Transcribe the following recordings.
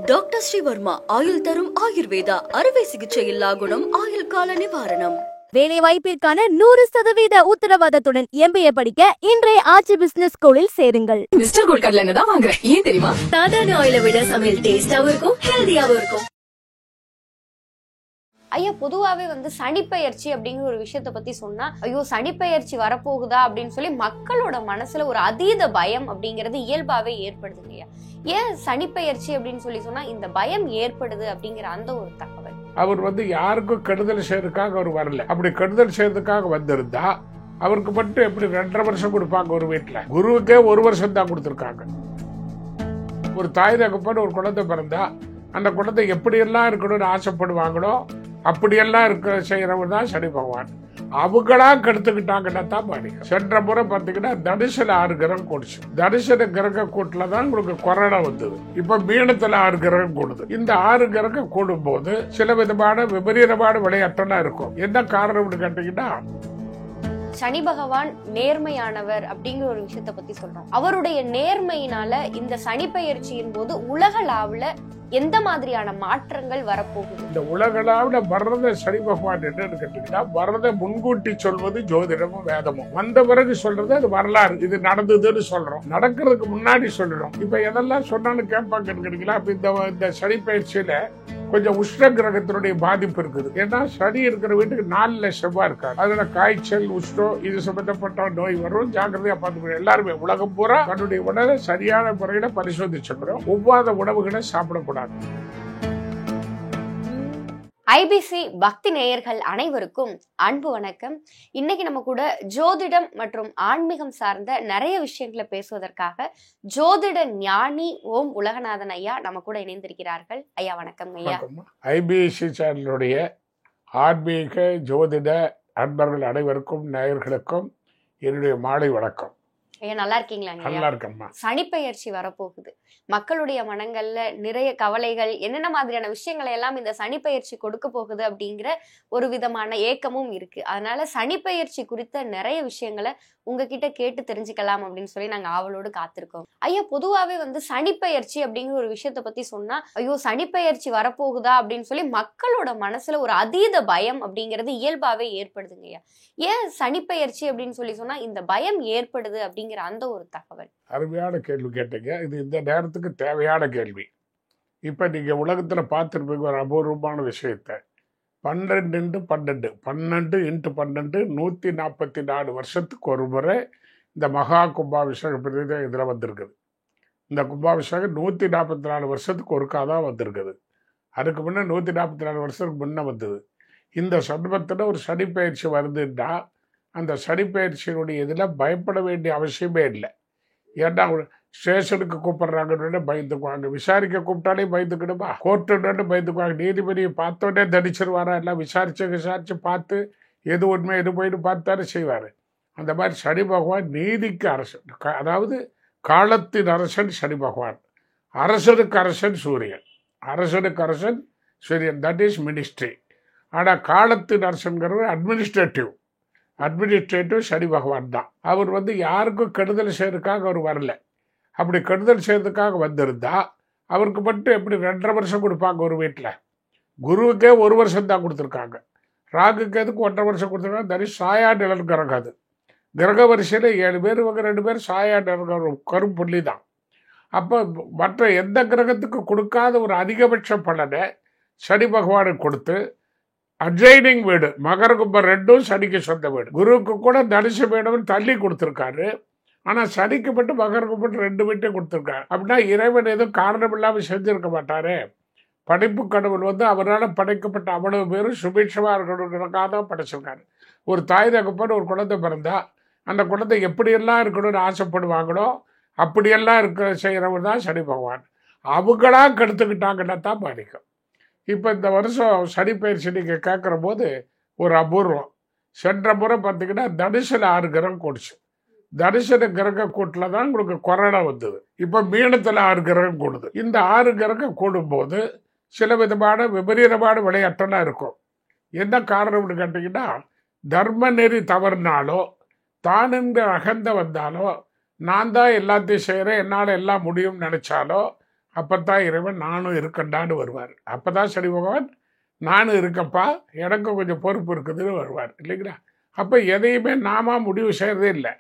Doctor Sreevarma ஆயுள் தரும் ஆயுர்வேதா அறுவை சிகிச்சை இல்லா குணம் ஆயுள் கால நிவாரணம். வேலை வாய்ப்பிற்கான 100% உத்தரவாதத்துடன் MBA படிக்க இன்றைய ஆட்சி பிசினஸ் ஸ்கூலில் சேருங்கள். மிஸ்டர் கோல்ட் கடலை எண்ணெய் தான் வாங்குறேன். ஏன் தெரியுமா? சாதாரண ஆயிலை விட சமையல் டேஸ்டாவும் இருக்கும், ஹெல்தியாவும் இருக்கும். ஐயா, பொதுவாவே சனிப்பெயர்ச்சி அப்படிங்கிற ஒரு விஷயத்த பத்தி சொன்னா, ஐயோ சனிப்பெயர்ச்சி வரப்போகுதா அப்படின்னு சொல்லி மக்களோட மனசுல ஒரு அதீத பயம் அப்படிங்கிறது இயல்பாவே ஏற்படுதுங்க ஐயா. ஏன் சனிப்பெயர்ச்சி அப்படின்னு சொல்லி சொன்னா இந்த பயம் ஏற்படுது அப்படிங்கிற அந்த ஒரு தகவல்? அவர் யாருக்கும் கெடுதல் செய்யறதுக்காக அவர் வரல. அப்படி கெடுதல் செய்யறதுக்காக வந்திருந்தா அவருக்கு மட்டும் எப்படி 2.5 வருஷம் கொடுப்பாங்க ஒரு வீட்டுல? குருவுக்கே 1 வருஷம் தான் கொடுத்திருக்காங்க. ஒரு தாய் தகப்பன் ஒரு குழந்தை பிறந்தா அந்த குழந்தை எப்படி எல்லாம் இருக்கணும்னு ஆசைப்படுவாங்களோ அப்படியெல்லாம் இருக்க செய்யறவர் தான் சனி பகவான். அவங்களா கெடுத்துக்கிட்டாங்கன்னா தான் பாதிக்கும். சென்ற முறை பாத்தீங்கன்னா தனுசுல 6 கிரகம் கூடுச்சு. தனுசுல கிரக கூட்டுல தான் உங்களுக்கு கொரோனா வந்தது. இப்ப மீனத்துல 6 கிரகம் கூடுது. இந்த 6 கிரகம் கூடும் போது சில விதமான விபரீதமான விளையாட்டெல்லாம் இருக்கும். என்ன காரணம்னு கேட்டீங்கன்னா, சனி பகவான் நேர்மையானவர் அப்படிங்கிற ஒரு விஷயத்த பத்தி சொல்றோம். அவருடைய நேர்மையினால இந்த சனிப்பெயர்ச்சியின் போது உலகளாவுல எந்த மாதிரியான மாற்றங்கள் வரப்போகுது? இந்த உலகளாவில வர்றத சனி பகவான் என்னன்னு கேட்டீங்கன்னா, வர்றதை முன்கூட்டி சொல்வது ஜோதிடமும் வேதமும். வந்த பிறகு சொல்றது அது வரலாறு, இது நடந்ததுன்னு சொல்றோம். நடக்கிறதுக்கு முன்னாடி சொல்லணும். இப்ப எதெல்லாம் சொன்னாலும் கேட்பாங்க கேட்டீங்களா? இந்த சனி பயிற்சியில கொஞ்சம் உஷ்ண கிரகத்தினுடைய பாதிப்பு இருக்குது. ஏன்னா சனி இருக்கிற வீட்டுக்கு 4ல செவ்வாய் இருக்காரு. அதனால காய்ச்சல், உஷ்ணம் இது சம்பந்தப்பட்ட நோய் வரும். ஜாக்கிரதையா பார்த்துக்கணும். எல்லாருமே உலகம் பூரா தன்னுடைய உணவை சரியான முறையில பரிசோதிச்சுக்கணும். ஒவ்வாத உணவுகளை சாப்பிடக்கூடாது. ஐபிசி பக்தி நேயர்கள் அனைவருக்கும் அன்பு வணக்கம். இன்னைக்கு நம்ம கூட ஜோதிடம் மற்றும் ஆன்மீகம் சார்ந்த நிறைய விஷயங்களை பேசுவதற்காக ஜோதிட ஞானி ஓம் உலகநாதன் ஐயா நம்ம கூட இணைந்திருக்கிறார்கள். ஐயா வணக்கம் ஐயா. ஐபிசி சேனலுடைய ஆன்மீக ஜோதிட அன்பர்கள் அனைவருக்கும் நேயர்களுக்கும் என்னுடைய மாலை வணக்கம். ஐயா நல்லா இருக்கீங்களா? நல்லா இருக்கம்மா. சனிப்பெயர்ச்சி வரப்போகுது. மக்களுடைய மனங்கள்ல நிறைய கவலைகள், என்னென்ன மாதிரியான விஷயங்களை எல்லாம் இந்த சனிப்பெயர்ச்சி கொடுக்க போகுது அப்படிங்கிற ஒரு விதமான ஏக்கமும் இருக்கு. அதனால சனிப்பெயர்ச்சி குறித்த நிறைய விஷயங்களை உங்ககிட்ட கேட்டு தெரிஞ்சுக்கலாம் அப்படின்னு சொல்லி நாங்க ஆவலோடு காத்திருக்கோம். ஐயா, பொதுவாவே சனிப்பெயர்ச்சி அப்படிங்கிற ஒரு விஷயத்த பத்தி சொன்னா, ஐயோ சனிப்பெயர்ச்சி வரப்போகுதா அப்படின்னு சொல்லி மக்களோட மனசுல ஒரு அதீத பயம் அப்படிங்கிறது இயல்பாவே ஏற்படுதுங்க ஐயா. ஏன் சனிப்பெயர்ச்சி அப்படின்னு சொல்லி சொன்னா இந்த பயம் ஏற்படுது அப்படிங்கிற அந்த ஒரு தகவல்? அருமையான கேள்வி கேட்டீங்க. இது இந்த நேரத்துக்கு தேவையான கேள்வி. இப்ப நீங்க உலகத்துல பார்த்துருப்பீங்க ஒரு அபூர்வமான விஷயத்த. 12 × 12 144 வருஷத்துக்கு ஒரு முறை இந்த மகா கும்பாபிஷேகம் இதுல வந்திருக்குது. இந்த கும்பாபிஷேகம் 144 வருஷத்துக்கு ஒருக்காதான் வந்திருக்குது. அதுக்கு முன்ன 144 வருஷத்துக்கு முன்ன வந்தது. இந்த சமீபத்தில் ஒரு சனிப்பெயர்ச்சி வருதுன்னா அந்த சனிப்பெயர்ச்சியினுடைய இதில் பயப்பட வேண்டிய அவசியமே இல்லை. ஏன்னா ஸ்டேஷனுக்கு கூப்பிடுறாங்கன்னு பயந்துக்குவாங்க, விசாரிக்க கூப்பிட்டாலே பயந்துக்கணுமா, கோர்ட்டுன்னு பயந்துக்குவாங்க, நீதிபதியை பார்த்தோன்னே தடிச்சிருவாரா, எல்லாம் விசாரிச்சு பார்த்து எது உண்மை எது போயிட்டு பார்த்தாரு செய்வார். அந்த மாதிரி சனி பகவான் நீதிக்கு அரசன், அதாவது காலத்தின் அரசன் சனி பகவான். அரசனுக்கு அரசன் சூரியன், அரசனுக்கு அரசன் சூரியன், தட் இஸ் மினிஸ்ட்ரி. ஆனால் காலத்தின் அரசன்கிறது அட்மினிஸ்ட்ரேட்டிவ் சனி பகவான் தான். அவர் யாருக்கும் கெடுதல் செய்யறதுக்காக அவர் வரல. அப்படி கெடுதல் செய்யறதுக்காக வந்திருந்தா அவருக்கு மட்டும் எப்படி 2.5 வருஷம் கொடுப்பாங்க ஒரு வீட்டில்? குருவுக்கே 1 வருஷம் தான் கொடுத்துருக்காங்க. ராகுக்கு எதுக்கு 1.5 வருஷம் கொடுத்துருக்காங்க? தனி சாயா நிழல் கிரகம். அது கிரக வரிசையில் 7 பேர், இவங்க 2 பேர் சாயா நிழல் கரும்புள்ளி தான். அப்போ மற்ற எந்த கிரகத்துக்கு கொடுக்காத ஒரு அதிகபட்ச பலனை சனி பகவானுக்கு கொடுத்து, அட்ஜைனிங் வீடு மகர கும்பம் 2ம் சனிக்கு சொந்த வீடு. குருவுக்கு கூட தனுசு வீடுன்னு தள்ளி கொடுத்துருக்காரு. ஆனால் சனிக்கு மட்டும் மகர கும்பம் 2 வீட்டையும் கொடுத்துருக்காரு. அப்படின்னா இறைவன் எதுவும் காரணம் இல்லாமல் செஞ்சிருக்க மாட்டாரு. படைப்பு கடவுள் அவரால் படைக்கப்பட்ட அவ்வளவு பேரும் சுபிட்சமாக இருக்கணுங்கிறதுக்காக தான் படைச்சிருக்காரு. ஒரு தாய் தகப்பன் ஒரு குழந்தை பிறந்தா அந்த குழந்தை எப்படியெல்லாம் இருக்கணும்னு ஆசைப்படுவாங்களோ அப்படியெல்லாம் செய்கிறவர் தான் சனி பகவான். அவங்களா கெடுத்துக்கிட்டாங்கன்னா தான் பாதிக்கும். இப்போ இந்த வருஷம் சனிப்பெயர்ச்சி நீங்கள் கேட்குற போது ஒரு அபூர்வம். சென்ற முறை பார்த்தீங்கன்னா தனுசுல 6 கிரகம் கூடுச்சு. தனுசுல கிரக கூட்டில் தான் உங்களுக்கு கொரோனா வந்தது. இப்போ மீனத்தில் 6 கிரகம் கூடுது. இந்த 6 கிரகம் கூடும்போது சில விதமான விபரீதமான விளையாட்டெல்லாம் இருக்கும். என்ன காரணம்னு கேட்டிங்கன்னா, தர்ம நெறி தவறுனாலோ தானுங்கிற அகந்த வந்தாலோ நான் தான் எல்லாத்தையும் செய்கிறேன், என்னால் எல்லாம் முடியும்னு நினச்சாலோ அப்பத்தான் இறைவன் நானும் இருக்கண்டான்னு வருவார். அப்பதான் சனி பகவான் நானும் இருக்கப்பா, எனக்கும் கொஞ்சம் பொறுப்பு இருக்குதுன்னு வருவார் இல்லைங்களா? அப்போ எதையுமே நாம முடிவு செய்யறதே இல்லை.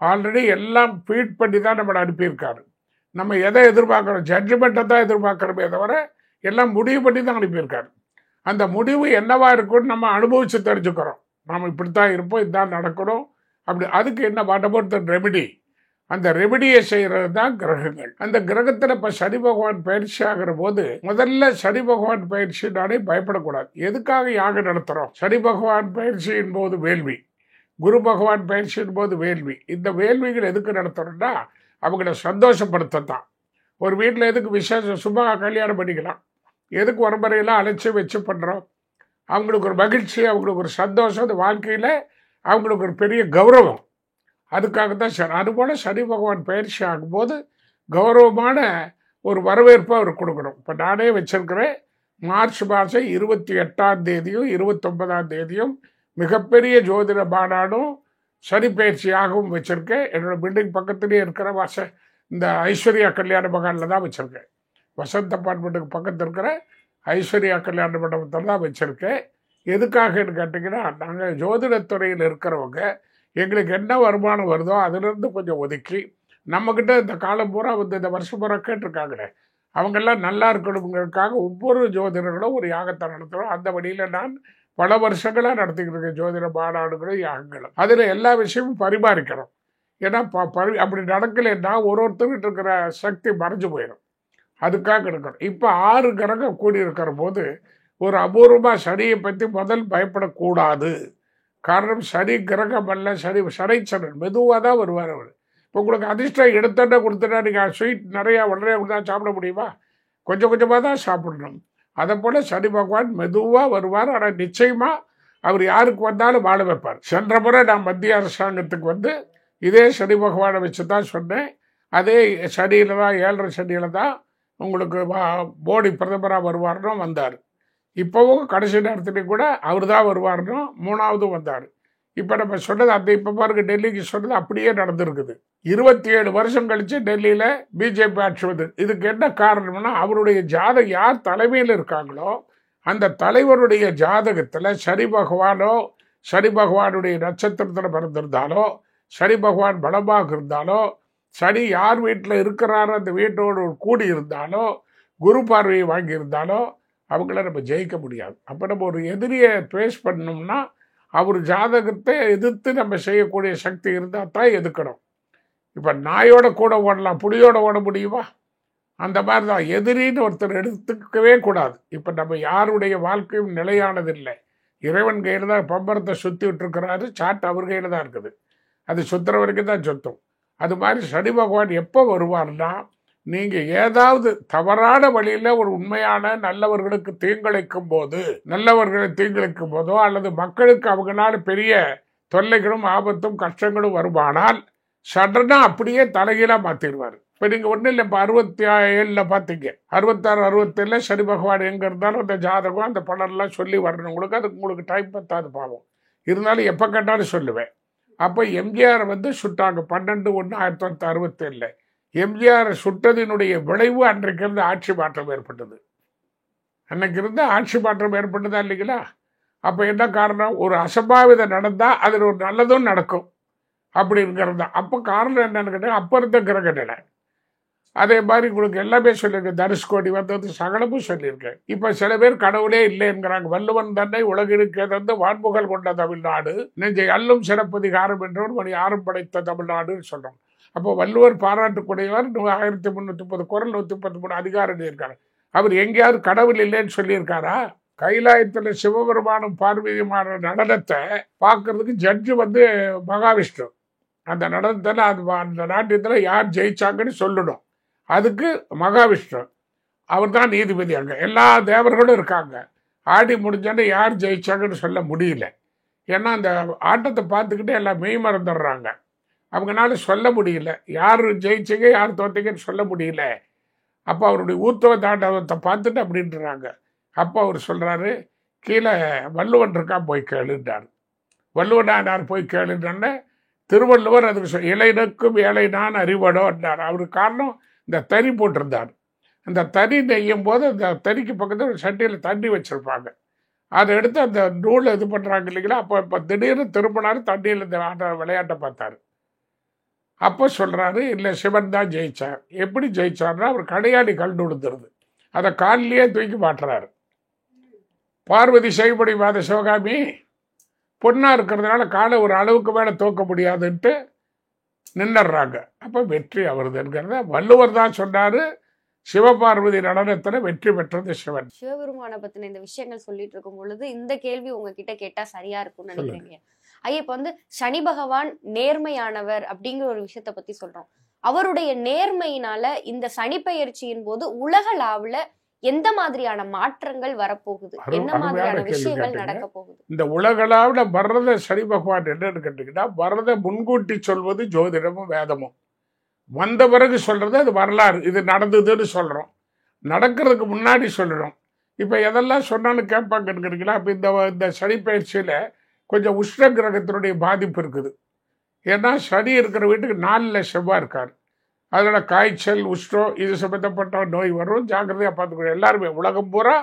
ஆல்ரெடி எல்லாம் ஃபீட் பண்ணி தான் நம்மளை அனுப்பியிருக்காரு. நம்ம எதை எதிர்பார்க்குறோம்? ஜட்ஜ்மெண்ட்டை தான் எதிர்பார்க்குறோமே தவிர எல்லாம் முடிவு பண்ணி தான் அனுப்பியிருக்காரு. அந்த முடிவு என்னவா இருக்குன்னு நம்ம அனுபவித்து தெரிஞ்சுக்கிறோம். நாம் இப்படித்தான் இருப்போம், இதுதான் நடக்கணும் அப்படி. அதுக்கு என்ன வாட் ரெமெடி? அந்த ரெமெடியை செய்கிறது தான் கிரகங்கள். அந்த கிரகத்தில் இப்போ சனி பகவான் பயிற்சி ஆகிற போது முதல்ல சனி பகவான் பயிற்சினாலே பயப்படக்கூடாது. எதுக்காக யாகம் நடத்துகிறோம்? சனி பகவான் பயிற்சியின் போது வேள்வி, குரு பகவான் பயிற்சியின் போது வேள்வி. இந்த வேள்விகள் எதுக்கு நடத்துகிறோம்னா அவங்கள சந்தோஷப்படுத்தத்தான். ஒரு வீட்டில் எதுக்கு விசேஷம், சும்மா கல்யாணம் பண்ணிக்கலாம், எதுக்கு உரம்பரையெல்லாம் அழைச்சி வச்சு பண்ணுறோம்? அவங்களுக்கு ஒரு மகிழ்ச்சி, அவங்களுக்கு ஒரு சந்தோஷம், அந்த வாழ்க்கையில் அவங்களுக்கு ஒரு பெரிய கௌரவம். அதுக்காகத்தான் சரி. அதுபோல் சனி பகவான் பயிற்சி ஆகும்போது கௌரவமான ஒரு வரவேற்பை அவர் கொடுக்கணும். இப்போ நானே வச்சிருக்கிறேன், மார்ச் மாதம் 28 29 மிகப்பெரிய ஜோதிட மாநாடும் சனி பயிற்சியாகவும் வச்சுருக்கேன். என்னோடய பில்டிங் பக்கத்துலேயே இருக்கிற இந்த ஐஸ்வர்யா கல்யாண மகாலில் தான் வச்சுருக்கேன். வசந்த் அப்பார்ட்மெண்ட்டுக்கு பக்கத்தில் இருக்கிற ஐஸ்வர்யா கல்யாண மண்டபத்தில் தான் வச்சுருக்கேன். எதுக்காகன்னு கேட்டிங்கன்னா, நாங்கள் ஜோதிடத்துறையில் இருக்கிறவங்க எங்களுக்கு என்ன வருமானம் வருதோ அதிலிருந்து கொஞ்சம் ஒதுக்கி நம்மக்கிட்ட இந்த காலம் பூரா இந்த வருஷம் பூரா கேட்டிருக்காங்களே, அவங்கெல்லாம் நல்லா இருக்கணுங்கிறதுக்காக ஒவ்வொரு ஜோதிடர்களும் ஒரு யாகத்தை நடத்துகிறோம். அந்த வழியில் நான் பல வருஷங்களாக நடத்திக்கிட்டு இருக்கேன் ஜோதிட மாநாடுகளும் யாகங்களும். அதில் எல்லா விஷயமும் பரிமாறிக்கிறோம். ஏன்னா அப்படி நடக்கலைன்னா ஒருத்தர்கிட்ட இருக்கிற சக்தி மறைஞ்சு போயிடும். அதுக்காக இருக்கணும். இப்போ 6 கிரகம் கூடியிருக்கிற போது ஒரு அபூர்வமாக சனியை பற்றி முதல் பயப்படக்கூடாது. காரணம் சனி கிரகம் அல்ல, சனிச்சரன் மெதுவாக தான் வருவார் அவர். இப்போ உங்களுக்கு அதிர்ஷ்டம் எடுத்தோன்னே கொடுத்துட்டா நீங்கள் ஸ்வீட் நிறையா உடனே கொடுத்தா சாப்பிட முடியுமா? கொஞ்சம் கொஞ்சமாக தான் சாப்பிடணும். அதை போல் சனி பகவான் மெதுவாக வருவார். ஆனால் நிச்சயமாக அவர் யாருக்கு வந்தாலும் வாழ வைப்பார். சென்ற முறை நான் மத்திய அரசாங்கத்துக்கு இதே சனி பகவானை வச்சு தான் சொன்னேன். அதே சனியில் தான் 7.5 சனியில் தான் உங்களுக்கு மோடி பிரதமராக வருவார்னு வந்தார். இப்போவும் கடைசி நேரத்துலேயும் கூட அவர் தான் வருவார்னு 3ஆவதும் வந்தார். இப்போ நம்ம சொன்னது அந்த இப்போ பாருங்க, டெல்லிக்கு சொன்னது அப்படியே நடந்திருக்குது. 27 வருஷம் கழித்து டெல்லியில் பிஜேபி ஆட்சி வந்து. இதுக்கு என்ன காரணம்னா, அவருடைய ஜாதகம் யார் தலைமையில் இருக்காங்களோ அந்த தலைவருடைய ஜாதகத்தில் சனி பகவானோ, சனி பகவானுடைய நட்சத்திரத்தில் பிறந்திருந்தாலோ, சனி பகவான் பலமாக இருந்தாலோ, சனி யார் வீட்டில் இருக்கிறாரோ அந்த வீட்டோடு கூடி இருந்தாலோ, குரு பார்வையை வாங்கியிருந்தாலோ அவங்கள நம்ம ஜெயிக்க முடியாது. அப்போ நம்ம ஒரு எதிரியை பேஸ் பண்ணோம்னா அவர் ஜாதகத்தை எதிர்த்து நம்ம செய்யக்கூடிய சக்தி இருந்தால் தான் எதுக்கணும். இப்போ நாயோட கூட ஓடலாம், புலியோட ஓட முடியுமா? அந்த மாதிரி தான் எதிரின்னு ஒருத்தர் எடுத்துக்கவே கூடாது. இப்போ நம்ம யாருடைய வாழ்க்கையும் நிலையானதில்லை. இறைவன் கையில் தான் பம்பரத்தை சுற்றி விட்டுருக்கிறாரு, சாட் அவர் கையில் தான் இருக்குது. அது சுற்றுற வரைக்கும் தான் சுற்றும். அது மாதிரி சனி பகவான் எப்போ வருவார்னா, நீங்கள் ஏதாவது தவறான வழியில் ஒரு உண்மையான நல்லவர்களுக்கு தீங்கிழைக்கும் போதோ அல்லது மக்களுக்கு அவங்களால பெரிய தொல்லைகளும் ஆபத்தும் கஷ்டங்களும் வருமானால் சடனா அப்படியே தலைகீழாக மாற்றிடுவார். இப்போ நீங்கள் ஒன்றும் இல்லை, இப்போ 67 பார்த்தீங்க, 66 67 சனி பகவான் எங்கே இருந்தாலும் அந்த ஜாதகம் அந்த பலன்லாம் சொல்லி வரணும். உங்களுக்கு டைம் பத்தாது பாவம். இருந்தாலும் எப்போ கேட்டாலும் சொல்லுவேன். அப்போ எம்ஜிஆர் சுட்டாங்க 12/1/1967. எம்ஜிஆர் சுட்டதினுடைய விளைவு அன்றைக்கு இருந்து ஆட்சி மாற்றம் ஏற்பட்டது. அன்னைக்கு இருந்து ஆட்சி மாற்றம் ஏற்பட்டதா இல்லைங்களா? அப்போ என்ன காரணம்? ஒரு அசம்பாவிதம் நடந்தால் அதில் ஒரு நல்லதும் நடக்கும் அப்படிங்கிறது தான். அப்போ காரணம் என்னன்னு கேட்டால் அப்போ இருந்த கிரக நிலை. அதே மாதிரி உங்களுக்கு எல்லாமே சொல்லியிருக்கேன். தனுஷ்கோடி வந்தது சகலமும் சொல்லியிருக்கேன். இப்போ சில பேர் கடவுளே இல்லைங்கிறாங்க. வள்ளுவன் தன்னை உலகிற்கு வான்புகழ் கொண்ட தமிழ்நாடு, நெஞ்சை அல்லும் சிறப்பதிகாரம் என்றவர் மணி ஆரம் படைத்த தமிழ்நாடுன்னு சொல்கிறோம். அப்போ வள்ளுவர் பாராட்டுக்குடையவர் 1330 குறள் 113 அதிகாரம் இருக்காரு. அவர் எங்கேயாவது கடவுள் இல்லைன்னு சொல்லியிருக்காரா? கைலாயத்தில் சிவபெருமானும் பார்வதியுமான நடனத்தை பார்க்கறதுக்கு ஜட்ஜு மகாவிஷ்ணு. அந்த நடனத்தில் அந்த நாட்டியத்தில் யார் ஜெயிச்சாங்கன்னு சொல்லணும். அதுக்கு மகாவிஷ்ணு அவர் தான் நீதிபதி. அங்கே எல்லா தேவர்களும் இருக்காங்க. ஆடி முடிஞ்சாலும் யார் ஜெயிச்சாங்கன்னு சொல்ல முடியல. ஏன்னா அந்த ஆட்டத்தை பார்த்துக்கிட்டு எல்லாம் மெய் மறந்துடுறாங்க. அவங்களால சொல்ல முடியல யார் ஜெயிச்சிங்க யார் தோத்தீங்கன்னு சொல்ல முடியல. அப்போ அவருடைய ஊர்த்துவ தாண்டவத்தை பார்த்துட்டு அப்படின்றாங்க. அப்போ அவர் சொல்கிறாரு, கீழே வள்ளுவன் இருக்கா போய் கேளுன்றார். வள்ளுவனார் போய் கேளுன்னு திருவள்ளுவர் அதுக்கு இளைஞனுக்கும் ஏழை நான் அறிவடோன்றார். அவருக்கு காரணம் இந்த தறி போட்டிருந்தார். அந்த தறி நெய்யும் போது அந்த தறிக்கு பக்கத்தில் ஒரு சட்டியில் தண்ணி வச்சுருப்பாங்க. அதை எடுத்து அந்த நூலை இது பண்ணுறாங்க இல்லைங்களா. அப்போ திடீர்னு திரும்பினார், தண்ணியில் இந்த விளையாட்டை பார்த்தாரு. அப்போ சொல்கிறாரு, இல்லை சிவன் தான் ஜெயிச்சார். எப்படி ஜெயிச்சார்னா, அவர் கடையாடி கல் விழுந்துருது, அதை காலிலேயே தூக்கி மாட்டுறாரு. பார்வதி செய்படி வாத சிவகாமி பொண்ணாக இருக்கிறதுனால காலை ஒரு அளவுக்கு மேலே தூக்க முடியாதுன்ட்டு நின்னுறாங்க. அப்போ வெற்றி அவருதுங்கிறத வள்ளுவர் தான் சொன்னார். சிவபார்வதி நடனத்தில் வெற்றி பெற்றது சிவன். சிவபெருமானை பத்தின இந்த விஷயங்கள் சொல்லிட்டு இருக்கும் பொழுது இந்த கேள்வி உங்ககிட்ட கேட்டா சரியா இருக்கும்னு நினைக்கிறீங்க ஐயா? இப்ப சனி பகவான் நேர்மையானவர் அப்படிங்கிற ஒரு விஷயத்த பத்தி சொல்றோம். அவருடைய நேர்மையினால இந்த சனி பெயர்ச்சியின் போது உலகளாவுல எந்த மாதிரியான மாற்றங்கள் வரப்போகுது, என்ன மாதிரியான விஷயங்கள் நடக்க போகுது? இந்த உலகளாவுல வர்றத சனி பகவான் என்னன்னு கேட்டீங்கன்னா, வர்றத முன்கூட்டி சொல்வது ஜோதிடமும் வேதமும். வந்த பிறகு சொல்றது அது வரலாறு, இது நடந்ததுன்னு சொல்றோம். நடக்கிறதுக்கு முன்னாடி சொல்றோம். இப்ப எதெல்லாம் சொன்னாலும் கேட்பாங்கன்னு கேட்டீங்களா. இப்ப இந்த சனி பயிற்சியில கொஞ்சம் உஷ்ண கிரகத்தினுடைய பாதிப்பு இருக்குது. ஏன்னா சனி இருக்கிற வீட்டுக்கு 4ல் செவ்வாய் இருக்கார். அதனால காய்ச்சல், உஷ்ணம் இது சம்பந்தப்பட்ட நோய் வரும். ஜாக்கிரதையாக பார்த்துக்கணும். எல்லாருமே உலகம் பூரா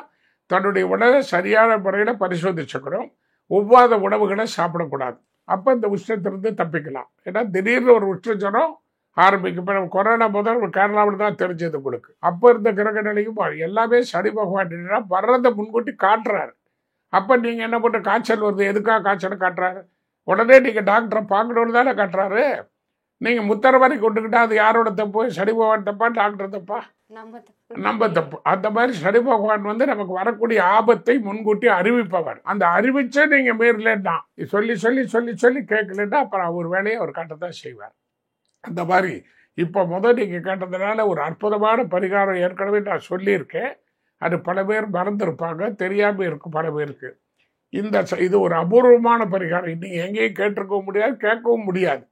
தன்னுடைய உணவை சரியான முறையில் பரிசோதிச்சுக்கணும். ஒவ்வாத உணவுகளை சாப்பிடக்கூடாது. அப்போ இந்த உஷ்ணத்திலிருந்து தப்பிக்கலாம். ஏன்னா திடீர்னு ஒரு உஷ்ண ஜுரம் ஆரம்பிக்கும். இப்போ நம்ம கொரோனா முதல் கேரளாவில் தான் தெரிஞ்சது உங்களுக்கு. அப்போ இருந்த கிரக நிலையும் எல்லாமே சனி பகவான் வர்றதை முன்கூட்டி காட்டுறாரு. அப்போ நீங்கள் என்ன பண்ணுற, காய்ச்சல் வருது, எதுக்காக காய்ச்சல் காட்டுறாரு? உடனே நீங்கள் டாக்டரை பார்க்கணுன்னு தானே காட்டுறாரு. நீங்கள் முத்தரவாரி கொண்டுக்கிட்டா அது யாரோட தப்பு? சனி பகவான் தப்பா, டாக்டர் தப்பா? நம்ம தப்பு. அந்த மாதிரி சனி பகவான் நமக்கு வரக்கூடிய ஆபத்தை முன்கூட்டி அறிவிப்பவர். அந்த அறிவிச்சே நீங்கள் மீறலன்னா, சொல்லி சொல்லி சொல்லி சொல்லி கேட்கலன்னா அப்புறம் ஒரு வேலையை அவர் காட்டத்தான் செய்வார். அந்த மாதிரி இப்போ நீங்கள் கேட்டதுனால ஒரு அற்புதமான பரிகாரம் ஏற்கனவே நான் சொல்லியிருக்கேன். அது பல பேர் மறந்துருப்பாங்க, தெரியாமல் இருக்கும் பல பேருக்கு. இது ஒரு அபூர்வமான பரிகாரம். நீங்கள் எங்கேயும் கேட்டிருக்கவும் முடியாது, கேட்கவும் முடியாது.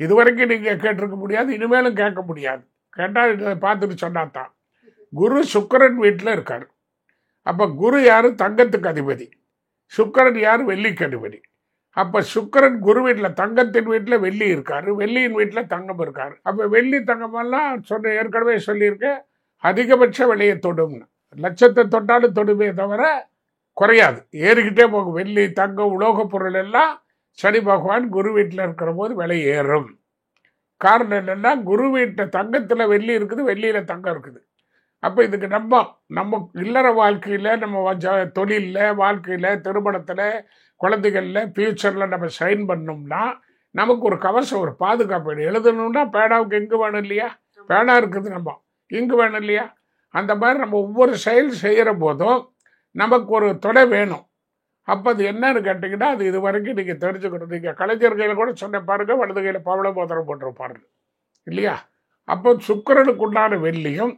இதுவரைக்கும் நீங்கள் கேட்டிருக்க முடியாது, இனிமேலும் கேட்க முடியாது. கேட்டால் இதை பார்த்துட்டு சொன்னாதான். குரு சுக்கிரன் வீட்டில் இருக்கார். அப்போ குரு யார்? தங்கத்துக்கு அதிபதி. சுக்கிரன் யார்? வெள்ளிக்கு அதிபதி. அப்போ சுக்கிரன் குரு வீட்டில், தங்கத்தின் வீட்டில் வெள்ளி இருக்காரு, வெள்ளியின் வீட்டில் தங்கம் இருக்காரு. அப்போ வெள்ளி தங்கமெல்லாம் ஏற்கனவே சொல்லியிருக்கேன், அதிகபட்ச விலையை தொடும்னு. லட்சத்தை தொட்டாலும் தொடுமே தவிர குறையாது, ஏறிக்கிட்டே போகும். வெள்ளி, தங்கம், உலோக பொருள் எல்லாம் சனி பகவான் குரு வீட்டில் இருக்கிற போது விலை ஏறும். காரணம் என்னென்னா, குரு வீட்டில் தங்கத்தில் வெள்ளி இருக்குது, வெள்ளியில் தங்கம் இருக்குது. அப்போ இதுக்கு நம்ம இல்லற வாழ்க்கையில், நம்ம தொழிலில், வாழ்க்கையில், திருமணத்தில், குழந்தைகளில், ஃபியூச்சரில் நம்ம சைன் பண்ணோம்னா நமக்கு ஒரு கவசம், ஒரு பாதுகாப்பு. எழுதணும்னா பேனாவுக்கு இங்கு வேணும் இல்லையா? பேனா இருக்குது, நம்ம இங்கு வேணும் இல்லையா? அந்த மாதிரி நம்ம ஒவ்வொரு செயல் செய்கிற போதும் நமக்கு ஒரு துணை வேணும். அப்போ அது என்னன்னு கேட்டிங்கன்னா, அது இது வரைக்கும் நீங்கள் தெரிஞ்சுக்கணும். நீங்கள் கலைஞர் கையில் கூட சொன்ன பாருங்க, வலது கையில் பவள மோதிரம் போட்டிருப்பாரு இல்லையா? அப்போ சுக்கிரனுக்கு உண்டான வெள்ளியும்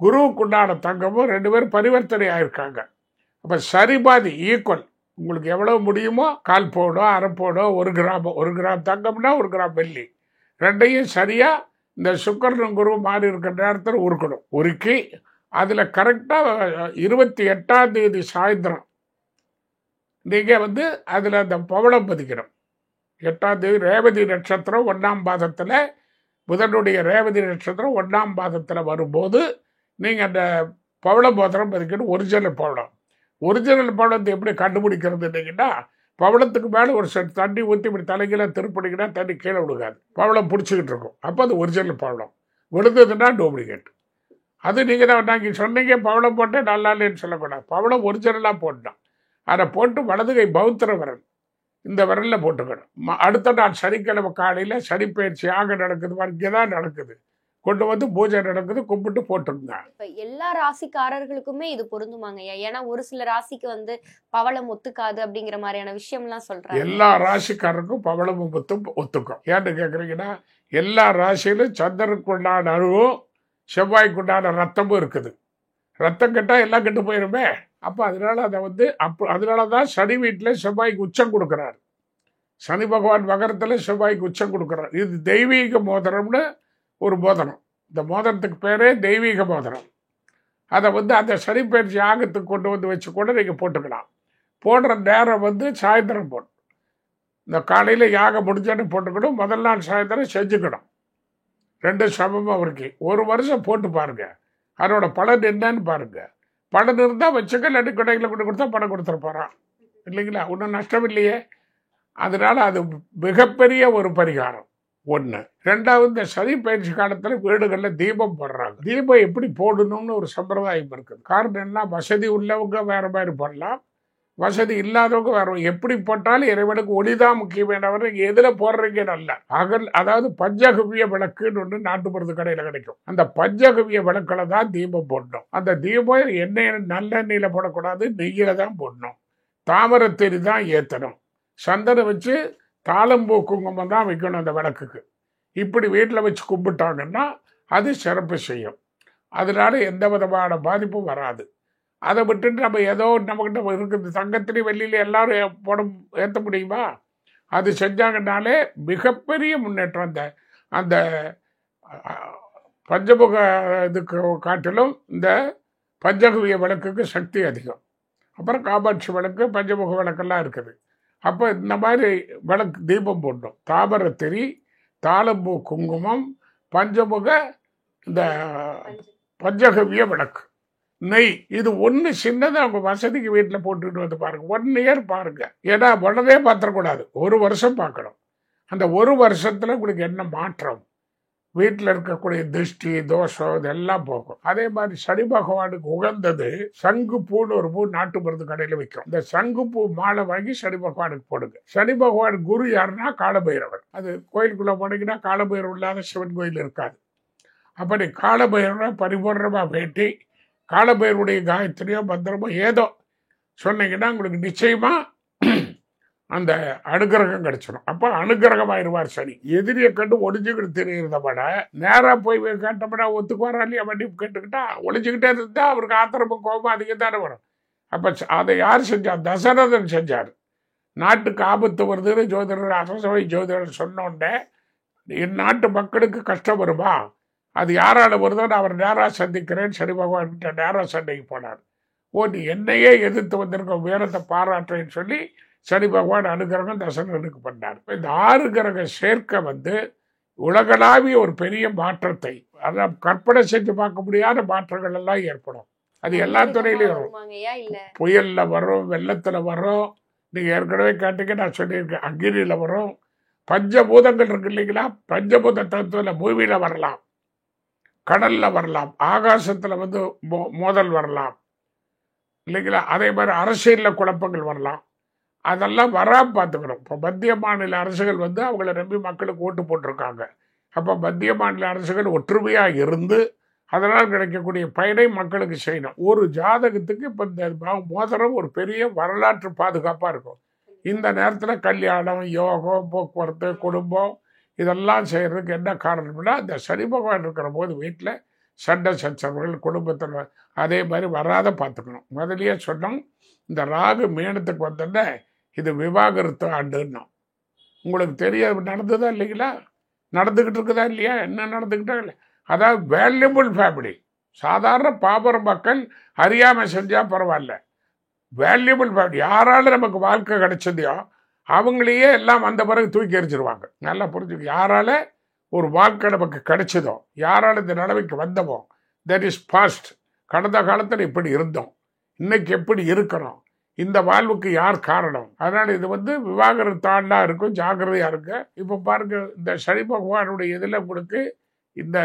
குருவுக்கு உண்டான தங்கமும் 2 பேரும் பரிவர்த்தனை ஆயிருக்காங்க. அப்போ சரிபாதி ஈக்குவல். உங்களுக்கு எவ்வளோ முடியுமோ, 1/4 பவுனோ, 1/2 பவுனோ, 1 கிராமோ, 1 கிராம் தங்கம்னா 1 கிராம் வெள்ளி, ரெண்டையும் சரியாக இந்த சுக்கிரனும் குருவும் மாறி இருக்கிற நேரத்தில் உருக்கணும். உருக்கி அதில் கரெக்டாக 28ஆம் தேதி சாயந்தரம் நீங்கள் அதில் அந்த பவளம் பதிக்கணும். 8ஆம் தேதி ரேவதி நட்சத்திரம் 1ஆம் பாதத்தில், புதனுடைய ரேவதி நட்சத்திரம் 1ஆம் பாதத்தில் வரும்போது நீங்கள் அந்த பவள மோதிரம் பதிக்கணும். ஒரிஜினல் பவளம். ஒரிஜினல் பவளத்தை எப்படி கண்டுபிடிக்கிறது இல்லைங்கன்னா, பவளத்துக்கு மேலே ஒரு செட் தண்ணி ஊற்றி இப்படி தலைகீழ திருப்பிடிக்கினா தண்ணி கீழே விடுகாது, பவளம் பிடிச்சிக்கிட்டு இருக்கும். அப்போ அது ஒரிஜினல் பவளம். விழுந்ததுன்னா டூப்ளிகேட். அது நீங்கள் தான் நாங்கள் சொன்னீங்க, பவளம் போட்டேன் நல்லா இல்லைன்னு சொல்லக்கூடாது. பவளம் ஒரிஜினலாக போட்டோம். அதை போட்டு வலது கை பௌத்திர விரல், இந்த விரலில் போட்டுக்கணும். அடுத்த நாள் சனிக்கிழமை காலையில் சனி பயிற்சியாக நடக்குது, இங்கே தான் நடக்குது, கொண்டு பூஜை நடக்குது, கும்பிட்டு போட்டுருந்தாங்க. இப்ப எல்லா ராசிக்காரர்களுக்குமே இது பொருந்துமாங்க? ஏன்னா ஒரு சில ராசிக்கு பவளம் ஒத்துக்காது அப்படிங்கிற மாதிரியான விஷயம்லாம் சொல்றாங்க. எல்லா ராசிக்காரருக்கும் பவளமும் ஒத்துக்கும். ஏன்னு கேட்குறீங்கன்னா, எல்லா ராசியிலும் சந்திரனுக்குண்டான அணுவும் செவ்வாய்க்குண்டான ரத்தமும் இருக்குது. ரத்தம் கெட்டால் எல்லாம் கெட்டு போயிருமே. அப்போ அதனால அதை அதனால தான் சனி வீட்டில் செவ்வாய்க்கு உச்சம் கொடுக்குறாரு. சனி பகவான் மகரத்தில் செவ்வாய்க்கு உச்சம் கொடுக்குறாரு. இது தெய்வீக மோதிரம்னு ஒரு மோதிரம். இந்த மோதிரத்துக்கு பேரே தெய்வீக மோதிரம். அதை அந்த சனி பயிற்சி யாகத்துக்கு கொண்டு வச்சு கூட நீங்கள் போட்டுக்கலாம். போடுற நேரம் சாயந்தரம் போடணும். இந்த காலையில் யாகம் முடிஞ்சோன்னு போட்டுக்கணும். முதல் நாள் சாயந்தரம் செஞ்சுக்கணும். 2 சமமாக இருக்கு. 1 வருஷம் போட்டு பாருங்க. அதோட பலன் என்னன்னு பாருங்க. பலன் இருந்தால் வச்சுக்க, இல்லாட்டி கடையில் கொண்டு கொடுத்தா பணம் கொடுத்துட போகிறான் இல்லைங்களா, ஒன்றும் நஷ்டம் இல்லையே. அதனால அது மிகப்பெரிய ஒரு பரிகாரம் ஒன்று. ரெண்டாவது, இந்த சனி பயிற்சி காலத்தில் வீடுகளில் தீபம் போடுறாங்க. தீபம் எப்படி போடணும்னு ஒரு சம்பிரதாயம் இருக்குது. காரணம் என்ன, வசதி உள்ளவங்க வேற மாதிரி போடலாம், வசதி இல்லாதவங்க வேற. எப்படி போட்டாலும் இறைவனுக்கு ஒளிதான் முக்கியமானவர். நீங்க எதுல போடுறீங்க நல்ல அதாவது பஞ்சகவிய விளக்குன்னு ஒன்று நாட்டு மருந்து கடையில கிடைக்கும். அந்த பஞ்சகவிய விளக்குல தான் தீபம் போடணும். அந்த தீபம் எண்ணெய் நல்லெண்ணெயில போடக்கூடாது, நெய்யில தான் போடணும். தாமரத்தேரி தான் ஏற்றணும். சந்தனம் வச்சு தாளம்பூ குங்குமம் தான் வைக்கணும் அந்த விளக்குக்கு. இப்படி வீட்டில் வச்சு கும்பிட்டாங்கன்னா அது சிறப்பு செய்யும். அதனால எந்த விதமான பாதிப்பும் வராது. அதை விட்டுட்டு நம்ம ஏதோ நம்மகிட்ட இருக்குது தங்கத்திலையும் வெள்ளியில எல்லாரும் ஏற்ற முடியுமா? அது செஞ்சாங்கன்னாலே மிகப்பெரிய முன்னேற்றம். அந்த பஞ்சமுக இதுக்கு காட்டிலும் இந்த பஞ்சகவிய விளக்குக்கு சக்தி அதிகம். அப்புறம் காமாட்சி விளக்கு, பஞ்சமுக விளக்கெல்லாம் இருக்குது. அப்போ இந்த மாதிரி விளக்கு தீபம் போடணும். தாமரத்திரி, தாளம்பூ குங்குமம், பஞ்சமுக, இந்த பஞ்சகவிய விளக்கு, நெய், இது ஒன்று சின்னதாக அவங்க வசதிக்கு வீட்டில் போட்டுக்கிட்டு வந்து பாருங்கள். 1 இயர் பாருங்கள். ஏன்னா உடனே பார்த்துடக்கூடாது, 1 வருஷம் பார்க்கணும். அந்த 1 வருஷத்தில் உங்களுக்கு என்ன மாற்றம், வீட்டில் இருக்கக்கூடிய திருஷ்டி தோஷம் இதெல்லாம் போகும். அதே மாதிரி சனி பகவானுக்கு உகந்தது சங்குப்பூன்னு ஒரு பூ நாட்டு மருந்து கடையில் விற்கும். இந்த சங்குப்பூ மாலை வாங்கி சனி பகவானுக்கு போடுங்க. சனி பகவான் குரு யாருன்னா காலபைரவர். அது கோயிலுக்குள்ளே போனீங்கன்னா காலபைரவர் இல்லாத சிவன் கோயில் இருக்காது. அப்படி காலபைரவரை பரிபூர்ணமாக வேட்டி காலபைரவருடைய காயத்ரியோ மந்திரமோ ஏதோ சொன்னீங்கன்னா உங்களுக்கு நிச்சயமா அந்த அனுகிரகம் கிடைச்சிடும். அப்போ அனுகிரகமாயிருவார் சனி. எதிரியை கண்டு ஒளிஞ்சுக்கிட்டு தெரிகிறத விட நேராக போய் கேட்டோம்னா ஒத்துக்குவாரா இல்லையா, மன்னிப்பு கேட்டுக்கிட்டா ஒளிஞ்சுக்கிட்டே இருந்தா அவருக்கு ஆத்திரமும் கோபம் அதிகம் தானே வரும். அப்போ அதை யார் செஞ்சார்? தசரதன் செஞ்சார். நாட்டுக்கு ஆபத்து வருதுன்னு ஜோதிடர், அரசவை ஜோதிடர் சொன்னோடனே என் நாட்டு மக்களுக்கு கஷ்டம் வருமா, அது யாரால வருதோன்னு அவர் நேராக சந்திக்கிறேன்னு சனி பகவான்கிட்ட நேராக சண்டைக்கு போனார். நீ என்னையே எதிர்த்து வந்திருக்க வீரத்தை பாராட்டுறேன்னு சொல்லி சனி பகவான் அனுகிரகம் தசரனுக்கு பண்ணார். இந்த 6 கிரக சேர்க்கை உலகளாவிய ஒரு பெரிய மாற்றத்தை, அதான் கற்பனை செஞ்சு பார்க்க முடியாத மாற்றங்கள் எல்லாம் ஏற்படும். அது எல்லா துறையிலையும் வரும். புயல்ல வரும், வெள்ளத்துல வரும். நீங்க ஏற்கனவே கேட்டீங்க, நான் சொல்லியிருக்கேன், அக்னியில வரும். பஞ்சபூதங்கள் இருக்கு இல்லைங்களா, பஞ்சபூத தத்துவத்தில் பூமியில வரலாம், கடல்ல வரலாம், ஆகாசத்துல மோதல் வரலாம் இல்லைங்களா. அதே மாதிரி அரசியல்ல குழப்பங்கள் வரலாம். அதெல்லாம் வராம பார்த்துக்கணும். இப்போ மத்திய மாநில அரசுகள் அவங்கள நம்பி மக்களுக்கு ஓட்டு போட்டிருக்காங்க. அப்போ மத்திய மாநில அரசுகள் ஒற்றுமையாக இருந்து அதனால் கிடைக்கக்கூடிய பயனை மக்களுக்கு செய்யணும். ஒரு ஜாதகத்துக்கு இப்போ இந்த மோதிரம் ஒரு பெரிய வரலாற்று பாதுகாப்பாக இருக்கும். இந்த நேரத்தில் கல்யாணம், யோகம், போக்குவரத்து, குடும்பம் இதெல்லாம் செய்கிறதுக்கு என்ன காரணம்னா, இந்த சனி பகவான் இருக்கிற போது வீட்டில் சண்டை சச்சரவுகள் குடும்பத்தில் அதே மாதிரி வராத பார்த்துக்கணும். முதலியே சொன்னோம், இந்த ராகு மீனத்துக்கு வந்தோடனே இது விவாகரத்து ஆண்டுன்னா உங்களுக்கு தெரியாது. நடந்ததா இல்லைங்களா, நடந்துக்கிட்டு இருக்குதா இல்லையா, என்ன நடந்துக்கிட்டா இல்லை. அதாவது வேல்யூபிள் ஃபேமிலி, சாதாரண பாமர மக்கள் அறியாமல் செஞ்சால் பரவாயில்ல. வேல்யூபிள் ஃபேமிலி, யாரால நமக்கு வாழ்க்கை கிடைச்சதையோ அவங்களையே எல்லாம் வந்த பிறகு தூக்கி எறிஞ்சிருவாங்க. நல்லா புரிஞ்சுக்க, யாரால ஒரு வாழ்க்கை நமக்கு கிடைச்சதோ, யாரால இந்த நிலைமைக்கு வந்தமோ, தட் இஸ் பாஸ்ட். கடந்த காலத்தில் இப்படி இருந்தோம், இன்னைக்கு எப்படி இருக்கிறோம், இந்த வாழ்வுக்கு யார் காரணம். அதனால இது விவாகரத்தாண்டா இருக்கும், ஜாக்கிரதையா இருக்கு. இப்போ பாருங்க, இந்த சனி பகவானுடைய இதில் உங்களுக்கு இந்த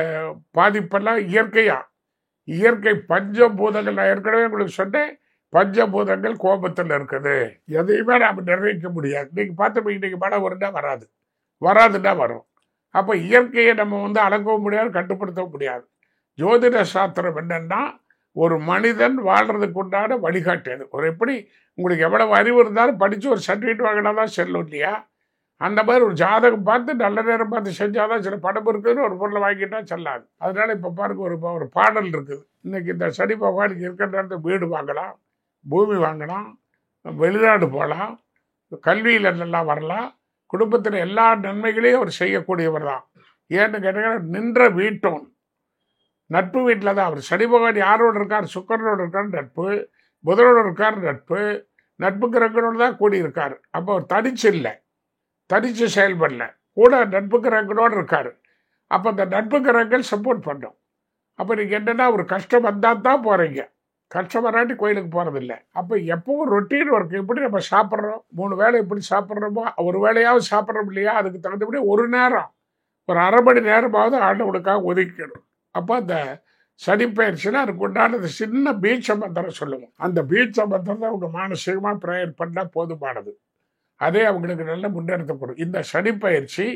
பாதிப்பெல்லாம் இயற்கை பஞ்சபூதங்கள், நான் ஏற்கனவே உங்களுக்கு சொன்னேன், பஞ்சபூதங்கள் கோபத்தில் இருக்குது. எதையுமே நாம் நிர்ணயிக்க முடியாது. இன்னைக்கு பார்த்து இன்னைக்கு மழை வருண்டா வராதுன்னா வரும். அப்போ இயற்கையை நம்ம அளக்கவும் முடியாது, கட்டுப்படுத்தவும் முடியாது. ஜோதிட சாஸ்திரம் என்னன்னா, ஒரு மனிதன் வாழ்றதுக்கு உண்டான வழிகாட்டியது. ஒரு எப்படி உங்களுக்கு எவ்வளவு அறிவு இருந்தாலும் படித்து ஒரு சர்டிஃபிகேட் வாங்கினா தான் செல்லும் இல்லையா, அந்த மாதிரி ஒரு ஜாதகம் பார்த்து நல்ல நேரம் பார்த்து செஞ்சாதான் சில படம் இருக்குதுன்னு ஒரு பொருளை வாங்கிட்டா செல்லாது. அதனால இப்போ பாருங்க, ஒரு பாடல் இருக்குது. இன்னைக்கு இந்த சனி பகவானுக்கு இருக்கிற நேரத்தில் வீடு வாங்கலாம், பூமி வாங்கலாம், வெளிநாடு போகலாம், கல்வியில் நல்லா வரலாம், குடும்பத்தில் எல்லா நன்மைகளையும் அவர் செய்யக்கூடியவர் தான். ஏன்னு கேட்டீங்கன்னா, நின்ற வீட்டும் நட்பு வீட்டில் தான் அவர். சனி பகவான் யாரோடு இருக்கார்? சுக்கரனோடு இருக்கார் நட்பு, புதனோடு இருக்கார் நட்பு, நட்பு கிரகங்களோடு தான் கூடியிருக்கார். அப்போ அவர் தனிச்சு செயல்படல, கூட நட்பு கிரகங்களோடு இருக்கார். அப்போ அந்த நட்பு கிரகங்கள் சப்போர்ட் பண்ணும். அப்போ நீங்கள் என்னென்னா ஒரு கஷ்டம் வந்தால் தான் போகிறீங்க, கஷ்டம் வராட்டி கோயிலுக்கு போகிறதில்ல. அப்போ எப்பவும் ரொட்டீன் ஒர்க் எப்படி நம்ம சாப்பிட்றோம், 3 வேளை எப்படி சாப்பிட்றோமோ ஒரு வேளையாவது சாப்பிட்றோம் இல்லையா, அதுக்கு தகுந்தபடி ஒரு நேரம் ஒரு அரை மணி நேரமாவது ஆண்டவனுக்காக ஒதுக்கிடும். அப்போ அந்த சனிப்பயிற்சியில் அதுக்கு உண்டானது சின்ன பீச்ச மந்திரம் சொல்லுவோம். அந்த பீச்ச மந்திரத்தை அவங்க மானசீகமாக ப்ரேயர் பண்ணால் போதுமானது. அதே அவங்களுக்கு நல்ல முன்னேற்றத்தை கொடுக்கும். இந்த சனிப்பயிற்சி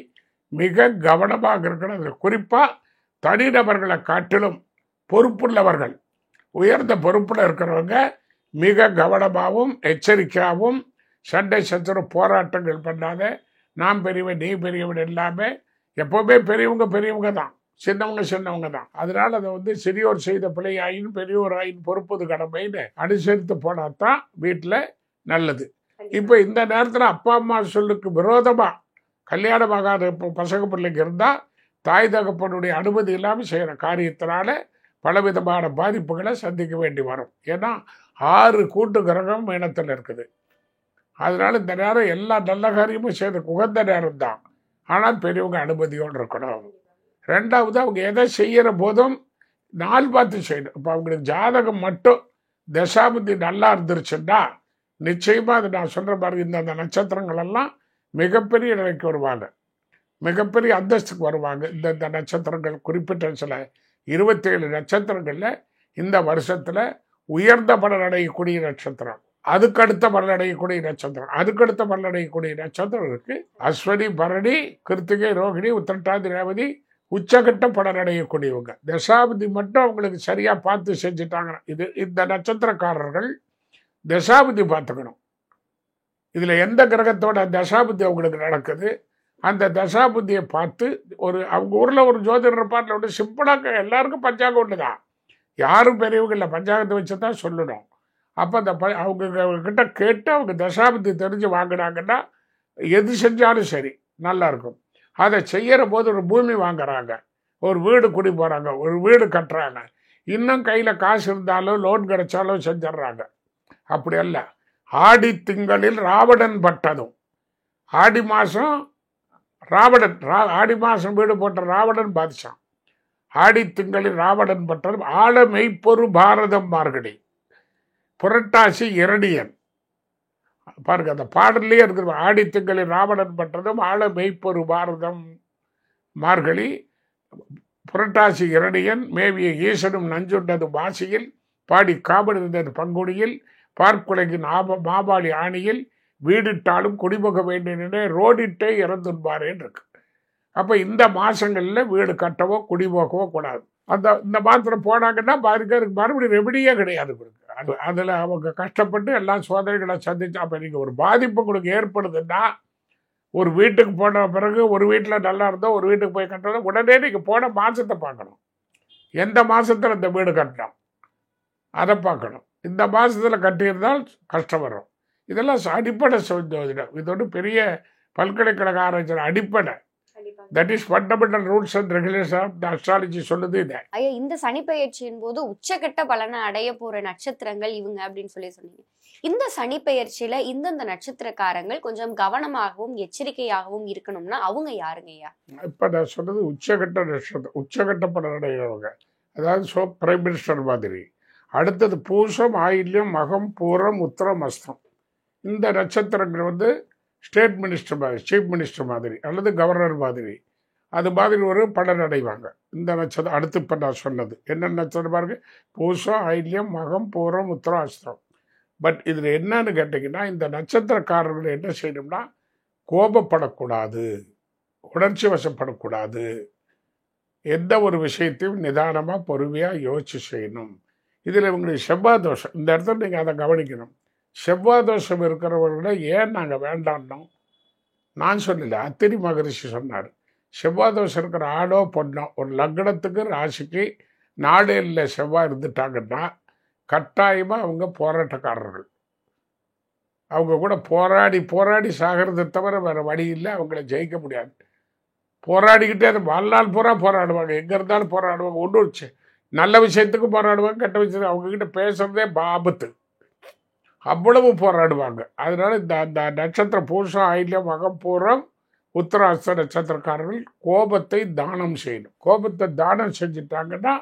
மிக கவனமாக இருக்கணும். அது குறிப்பாக தனிநபர்களை காட்டிலும் பொறுப்புள்ளவர்கள், உயர்ந்த பொறுப்பில் இருக்கிறவங்க மிக கவனமாகவும் எச்சரிக்கையாகவும் சண்டை சச்சரவு போராட்டங்கள் பண்ணாத, நான் பெரியவன் நீ பெரியவன் இல்லாமல் எப்போவுமே பெரியவங்க தான், சின்னவங்க தான். அதனால அதை சிறியோர் செய்த பிழை ஆயின் பெரியோர் ஆயின் பொறுப்பது கடமைன்னு அனுசரித்து போனால் தான் வீட்டில் நல்லது. இப்போ இந்த நேரத்தில் அப்பா அம்மா சொல்லுக்கு விரோதமாக கல்யாணமாகாத பசங்க பிள்ளைங்க இருந்தால் தாய் தகப்பனுடைய அனுமதி இல்லாமல் செய்கிற காரியத்தினால பலவிதமான பாதிப்புகளை சந்திக்க வேண்டி வரும். ஏன்னா 6 கூட்டு கிரகம் இனத்தில் இருக்குது. அதனால இந்த நேரம் எல்லா நல்ல காரியமும் செய்த உகந்த நேரம் தான். ஆனால் பெரியவங்க அனுமதியோடு இருக்கணும். 2வது அவங்க எதை செய்கிற போதும் நாள் பார்த்து செய்யணும். இப்போ அவங்களுக்கு ஜாதகம் மட்டும் தசாபுத்தி நல்லா இருந்துருச்சுன்னா நிச்சயமாக அது நான் சொல்கிற மாதிரி இந்த நட்சத்திரங்கள் எல்லாம் மிகப்பெரிய நிலைக்கு வருவாங்க, மிகப்பெரிய அந்தஸ்துக்கு வருவாங்க. இந்த நட்சத்திரங்கள் குறிப்பிட்ட சில 27 நட்சத்திரங்களில் இந்த வருஷத்தில் உயர்ந்த பலன் அடையக்கூடிய நட்சத்திரம், அதுக்கடுத்த பலன் அடையக்கூடிய நட்சத்திரம், அதுக்கடுத்த பலன் அடையக்கூடிய நட்சத்திரம் இருக்கு. அஸ்வனி, பரணி, கிருத்திகை, ரோகிணி, உத்திரட்டாதி, ரேவதி உச்சகட்ட பலன் அடையக்கூடியவங்க. தசாபதி மட்டும் அவங்களுக்கு சரியாக பார்த்து செஞ்சுட்டாங்க. இந்த நட்சத்திரக்காரர்கள் தசாபதி பார்த்துக்கணும். இதில் எந்த கிரகத்தோட தசாபுத்தி அவங்களுக்கு நடக்குது, அந்த தசாபுத்தியை பார்த்து அவங்க ஊரில் ஒரு ஜோதிடர் பாட்டில் சிம்பிளாக எல்லாருக்கும் பஞ்சாங்கம் ஒன்று தான், யாரும் பெரியவங்க இல்லை, பஞ்சாங்கத்தை வச்சு தான் சொல்லணும். அப்போ அவங்க கிட்ட கேட்டு அவங்க தசாபுத்தி தெரிஞ்சு வாங்கினாங்கன்னா எது செஞ்சாலும் சரி நல்லாயிருக்கும். அதை செய்கிற போது ஒரு பூமி வாங்குறாங்க, ஒரு வீடு குடி போகிறாங்க, ஒரு வீடு கட்டுறாங்க, இன்னும் கையில் காசு இருந்தாலும் லோன் கிடைச்சாலும் செஞ்சிட்றாங்க. அப்படி அல்ல, ஆடி திங்களில் ராவணன் பட்டதும், ஆடி மாதம் ராவணன், ஆடி மாதம் வீடு போட்ட ராவணன் பாதிச்சான். ஆடி திங்களில் ராவணன் பட்டதும் ஆழ மெய்ப்பொரு பாரதம் மார்கழி, புரட்டாசி இரணியன். பாருங்க அந்த பாடல்லையே இருக்கிற ஆடி திங்களில் ராவணன் பட்டதும் ஆழ மெய்ப்பொரு பாரதம் மார்கழி, புரட்டாசி இரணியன் மேவிய ஈசனும் நஞ்சுண்டது மாசியில், பாடி காபடிந்தது பங்குடியில், பார்க்குலகின் மாபாளி ஆணியில், வீடிட்டாலும் குடிபோக வேண்டிய ரோடிட்டே இறந்துன்பாரேன்னு இருக்கு. அப்போ இந்த மாதங்களில் வீடு கட்டவோ குடிபோகவோ கூடாது. இந்த மாதத்தில் போனாங்கன்னா பாதிக்கிறதுக்கு மறுபடியும் ரெமடியே கிடையாது. அதில் அவங்க கஷ்டப்பட்டு எல்லா சோதனைகளை சந்திச்சு, அப்போ நீங்கள் ஒரு பாதிப்பு உங்களுக்கு ஏற்படுதுன்னா, ஒரு வீட்டுக்கு போன பிறகு ஒரு வீட்டில் நல்லா இருந்தோம், ஒரு வீட்டுக்கு போய் கட்டணும், உடனே நீங்கள் போன மாதத்தை பார்க்கணும். எந்த மாதத்தில் இந்த வீடு கட்டணும் அதை பார்க்கணும். இந்த மாதத்தில் கட்டியிருந்தால் கஷ்டம் வரும். இதெல்லாம் அடிப்படை ஜோதிடம். இதோட பெரிய பல்கலைக்கழக ஆராய்ச்சி அடிப்படை. That is fundamental rules and regulation of the astrology சொல்லுது இதை. ஐயா, இந்த சனிப்பெயர்ச்சியின் போது உச்சகட்ட பலனை அடைய போற நட்சத்திரங்கள் இவங்க அப்படின்னு சொன்னீங்க. இந்த சனிப்பெயர்ச்சியில இந்தந்த நட்சத்திரக்காரங்கள் கொஞ்சம் கவனமாகவும் எச்சரிக்கையாகவும் இருக்கணும்னா அவங்க யாருங்க ஐயா? இப்ப நான் சொன்னது உச்சகட்ட நட்சத்திரம், உச்சகட்ட பலன் அடைகிறவங்க, அதாவது பிரைம் மினிஸ்டர் மாதிரி. அடுத்தது பூசம், ஆயில்யம், மகம், பூரம், உத்திரம், அஸ்தம். இந்த நட்சத்திரங்கள் ஸ்டேட் மினிஸ்டர் மாதிரி, சீஃப் மினிஸ்டர் மாதிரி அல்லது கவர்னர் மாதிரி, அது மாதிரி ஒரு பலன் அடைவாங்க இந்த நட்சத்திரம். அடுத்து இப்போ நான் சொன்னது என்னென்ன நட்சத்திரம் பாருங்க, பூசம், ஆயில்யம், மகம், பூரம், உத்திரம், அஸ்தம். பட் இதில் என்னன்னு கேட்டிங்கன்னா, இந்த நட்சத்திரக்காரர்கள் என்ன செய்யணும்னா, கோபப்படக்கூடாது, உணர்ச்சி வசப்படக்கூடாது, எந்த ஒரு விஷயத்தையும் நிதானமாக பொறுமையாக யோசிச்சு செய்யணும். இதில் இவங்களுக்கு செவ்வாய் தோஷம், இந்த இடத்துல நீங்கள் அதை கவனிக்கணும். செவ்வாய் தோஷம் இருக்கிறவர்களை ஏன் நாங்கள் வேண்டாம்னோம் நான் சொல்லலை, அத்திரி மகரிஷி சொன்னார். செவ்வாய் தோஷம் இருக்கிற ஆடோ பொண்ணோ ஒரு லக்னத்துக்கு ராசிக்கு நாடேல செவ்வாய் இருந்துட்டாங்கன்னா கட்டாயமாக அவங்க போராட்டக்காரர்கள். அவங்க கூட போராடி சாகிறத தவிர வேறு வழி இல்லை, அவங்கள ஜெயிக்க முடியாது. போராடிக்கிட்டே அது வாழ்நாள் பூரா போராடுவாங்க, எங்கே இருந்தாலும் போராடுவாங்க. ஒன்று நல்ல விஷயத்துக்கு போராடுவாங்க, கெட்ட விஷயத்துக்கு அவங்கக்கிட்ட பேசுகிறதே ஆபத்து, அவ்வளவு போராடுவாங்க. அதனால இந்த நட்சத்திரம் பூசம், ஆயில்யம், மகம், பூரம், உத்தராஸ்த நட்சத்திரக்காரர்கள் கோபத்தை தானம் செய்யணும். கோபத்தை தானம் செஞ்சுட்டாங்கன்னா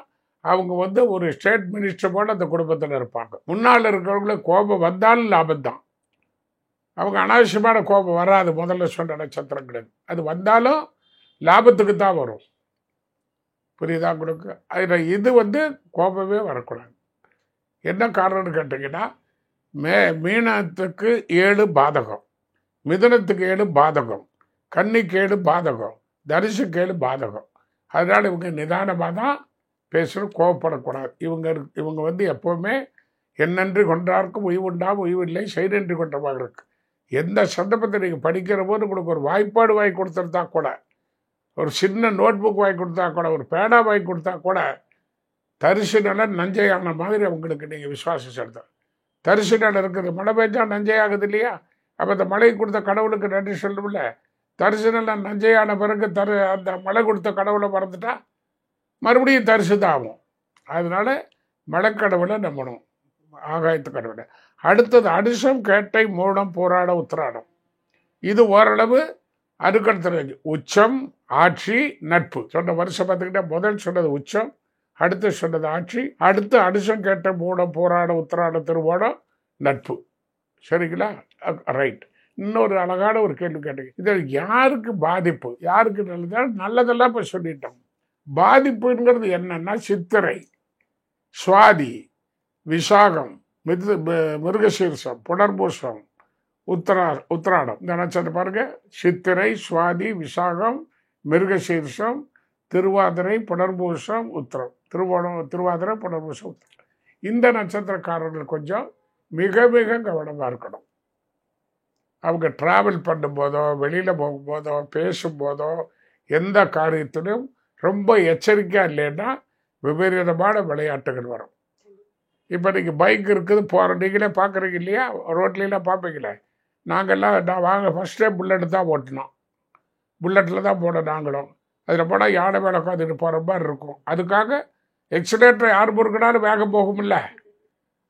அவங்க வந்து ஒரு ஸ்டேட் மினிஸ்டர் போல அந்த குடும்பத்தில் இருப்பாங்க. முன்னால் இருக்கிறவங்களுக்கு கோபம் வந்தாலும் லாபம் தான். அவங்க அனாவசியமான கோபம் வராது. முதல்ல சொன்ன நட்சத்திரம் கிடையாது. அது வந்தாலும் லாபத்துக்கு தான் வரும். புரியுதா உங்களுக்கு? அதில் இது வந்து கோபமே வரக்கூடாது. என்ன காரணம்னு கேட்டிங்கன்னா, மீனத்துக்கு 7 பாதகம், மிதுனத்துக்கு 7 பாதகம், கன்னிக்கு 7 பாதகம், தனுசுக்கு 7 பாதகம். அதனால் இவங்க நிதானமாக தான் பேசணும், கோவப்படக்கூடாது. இவங்க வந்து எப்போவுமே என்னன்றி கொண்டாருக்கும் உய்வுண்டாம் உய்வில்லை செய்தன்றி கொண்டமாக இருக்கு. எந்த சந்தர்ப்பத்தை நீங்கள் படிக்கிற போது உங்களுக்கு ஒரு வாய்ப்பாடு வாங்கி கொடுத்துருந்தா கூட, ஒரு சின்ன நோட் புக் வாங்கி கொடுத்தா கூட, ஒரு பேனா வாங்கி கொடுத்தா கூட, தரிசு நிலம் நஞ்சையான மாதிரி அவங்களுக்கு நீங்கள் விசுவாசம் செலுத்த. தரிசு நிலம் இருக்குது, மழை பெஞ்சா நஞ்சையாகுது இல்லையா? அப்போ அந்த மழை கொடுத்த கடவுளுக்கு நன்றி சொல்லணும்ல. தரிசு நிலம் நஞ்சையான பிறகு அந்த மழை கொடுத்த கடவுளை மறந்துட்டா மறுபடியும் தரிசு தான் ஆகும். அதனால மழைக்கடவுளை நம்பணும், ஆகாயத்து கடவுளை. அடுத்தது அனுஷம், கேட்டை, மூலம், போராட, உத்திராடம். இது ஓரளவு அதுக்கடுத்து உச்சம், ஆட்சி, நட்பு. சொன்ன வருஷம் பார்த்துக்கிட்டா முதல் சொன்னது உச்சம், அடுத்து சொன்னது ஆட்சி, அடுத்து அனுஷம், கேட்ட, மூலம், போராட, உத்திராடம், திருவோணம், நட்பு. சரிங்களா? ரைட். இன்னொரு அழகான ஒரு கேள்வி கேட்டீங்க. இதில் யாருக்கு பாதிப்பு, யாருக்கு நல்லதெல்லாம் இப்போ சொல்லிட்டோம். பாதிப்புங்கிறது என்னன்னா, சித்திரை, சுவாதி, விசாகம், மிருகசீர்ஷம், புனர்பூசம், உத்திராடம். இந்த நட்சத்திரம் பாருங்க. சித்திரை, சுவாதி, விசாகம், மிருகசீர்ஷம், திருவாதிரை, புனர்பூசம், உத்திரம், திருவாதிரை, புனர்பூசம், உத்திரம். இந்த நட்சத்திரக்காரர்கள் கொஞ்சம் மிக மிக கவனமாக இருக்கணும். அவங்க டிராவல் பண்ணும்போதோ, வெளியில் போகும்போதோ, பேசும்போதோ, எந்த காரியத்திலும் ரொம்ப எச்சரிக்கையாக இல்லைன்னா விபரீதமான விளையாட்டுகள் வரும். இப்போ நீங்கள் பைக் இருக்குது, போகிற நீங்களே பார்க்குறீங்க இல்லையா? ரோட்லாம் பார்ப்பீங்களே. நான் வாங்க ஃபஸ்ட்டே புல்லட்டு தான் ஓட்டினோம். புல்லட்டில் தான் போனோம் நாங்களும். அதில் போனால் யானை மேலே உட்காந்துட்டு போகிற மாதிரி இருக்கும். அதுக்காக எக்ஸிலேட்டரை யார் பொறுக்கினாலும் வேகம் போகும்ல.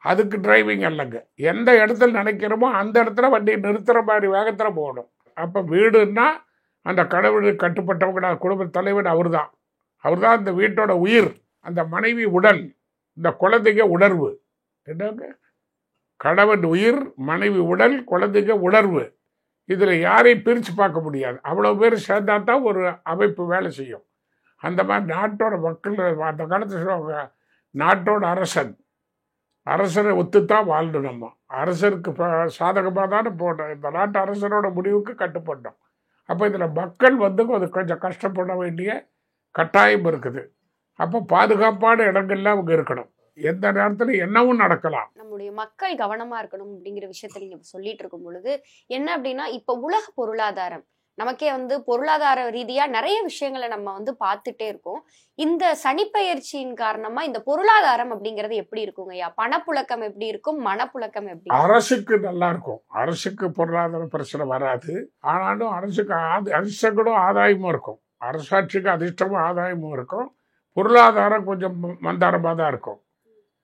அதுக்கு டிரைவிங் இல்லைங்க. எந்த இடத்துல நினைக்கிறோமோ அந்த இடத்துல வண்டி நிறுத்துகிற மாதிரி வேகத்தில் போகணும். அப்போ வீடுன்னா அந்த கடவுளுக்கு கட்டுப்பட்டவங்க, குடும்ப தலைவர் அவர் தான். இந்த வீட்டோட உயிர். அந்த மனைவி உடல், இந்த குழந்தைங்க உணர்வு. என்னங்க? கணவன் உயிர், மனைவி உடல், குழந்தைங்க உணர்வு. இதில் யாரையும் பிரித்து பார்க்க முடியாது. அவ்வளோ பேர் சேர்ந்தா தான் ஒரு அமைப்பு வேலை செய்யும். அந்த மாதிரி நாட்டோட மக்கள் அந்த காலத்தில் சொல்லுவாங்க, நாட்டோட அரசரை ஒத்துத்தான் வாழணும். நம்ம அரசருக்கு சாதகமாக தானே போட்டோம். இந்த நாட்டு அரசரோட முடிவுக்கு கட்டுப்பட்டோம். அப்போ இதில் மக்கள் வந்து அது கொஞ்சம் கஷ்டப்பட வேண்டிய கட்டாயம் இருக்குது. அப்போ பாதுகாப்பான இடங்கள்ல அவங்க இருக்கணும். எந்த நேரத்துல என்னவும் நடக்கலாம். நம்முடைய மக்கள் கவனமா இருக்கணும் அப்படிங்கிற விஷயத்த நீங்க சொல்லிட்டு இருக்கும் பொழுது என்ன அப்படின்னா, இப்ப உலக பொருளாதாரம் நமக்கே வந்து பொருளாதார ரீதியா நிறைய விஷயங்களை நம்ம வந்து பார்த்துட்டே இருக்கோம். இந்த சனிப்பெயர்ச்சியின் காரணமா இந்த பொருளாதாரம் அப்படிங்கிறது எப்படி இருக்குங்க ஐயா? பணப்புழக்கம் எப்படி இருக்கும், மனப்புழக்கம் எப்படி? அரசுக்கு நல்லா இருக்கும். அரசுக்கு பொருளாதார பிரச்சனை வராது. ஆனாலும் அரசுக்கு அதிர்ஷ்டங்களும் ஆதாயமும் இருக்கும். அரசாட்சிக்கு அதிர்ஷ்டமும் ஆதாயமும் இருக்கும். பொருளாதாரம் கொஞ்சம் மந்தாரமாக தான் இருக்கும்.